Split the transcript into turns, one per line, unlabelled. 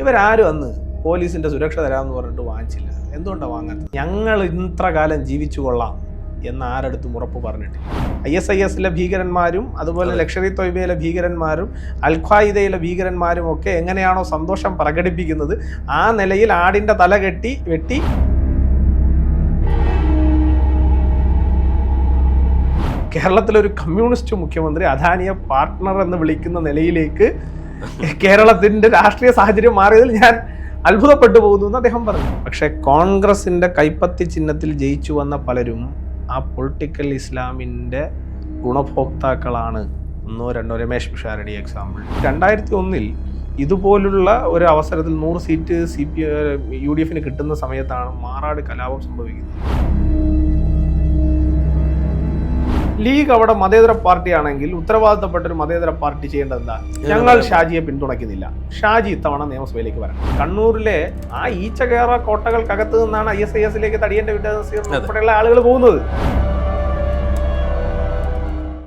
ഇവരാരും അന്ന് പോലീസിന്റെ സുരക്ഷ തരാമെന്ന് പറഞ്ഞിട്ട് വാങ്ങിച്ചില്ല. എന്തുകൊണ്ടാണ് വാങ്ങാത്തത്? ഞങ്ങൾ ഇത്ര കാലം ജീവിച്ചു കൊള്ളാം എന്ന് ആരടുത്തും ഉറപ്പ് പറഞ്ഞിട്ടില്ല. ISIS-ലെ ഭീകരന്മാരും അതുപോലെ ലഷ്കർ ഇ തൊയ്ബയിലെ ഭീകരന്മാരും അൽ-ഖ്വായിദയിലെ ഭീകരന്മാരും ഒക്കെ എങ്ങനെയാണോ സന്തോഷം പ്രകടിപ്പിക്കുന്നത്, ആ നിലയിൽ ആടിന്റെ തല വെട്ടി കേരളത്തിലൊരു കമ്മ്യൂണിസ്റ്റ് മുഖ്യമന്ത്രി അദാനിയെ പാർട്ട്ണർ എന്ന് വിളിക്കുന്ന നിലയിലേക്ക് കേരളത്തിന്റെ രാഷ്ട്രീയ സാഹചര്യം മാറിയതിൽ ഞാൻ അത്ഭുതപ്പെട്ടു പോകുന്നു എന്ന് അദ്ദേഹം പറഞ്ഞു. പക്ഷെ കോൺഗ്രസിന്റെ കൈപ്പത്തി ചിഹ്നത്തിൽ ജയിച്ചു വന്ന പലരും ആ പൊളിറ്റിക്കൽ ഇസ്ലാമിന്റെ ഗുണഭോക്താക്കളാണ്. ഒന്നോ രണ്ടോ, രമേശ് പിഷാരടി എക്സാമ്പിൾ. 2001 ഇതുപോലുള്ള ഒരു അവസരത്തിൽ 100 സീറ്റ് UDF കിട്ടുന്ന സമയത്താണ് മാറാട് കലാപം സംഭവിക്കുന്നത്. ലീഗ് അവിടെ മതേതര പാർട്ടിയാണെങ്കിൽ ഉത്തരവാദിത്തപ്പെട്ട ഒരു മതേതര പാർട്ടി ചെയ്യേണ്ടത് എന്താ? ഞങ്ങൾ ഷാജിയെ പിന്തുണയ്ക്കുന്നില്ല, ഷാജി ഇത്തവണ നിയമസഭയിലേക്ക് വരണം. കണ്ണൂരിലെ ആ ഈച്ചകേറ കോട്ടകൾക്കകത്ത് നിന്നാണ് ISIS-ലേക്ക് തടിയന്റെ വിട്ട ഉൾപ്പെടെയുള്ള ആളുകൾ പോകുന്നത്.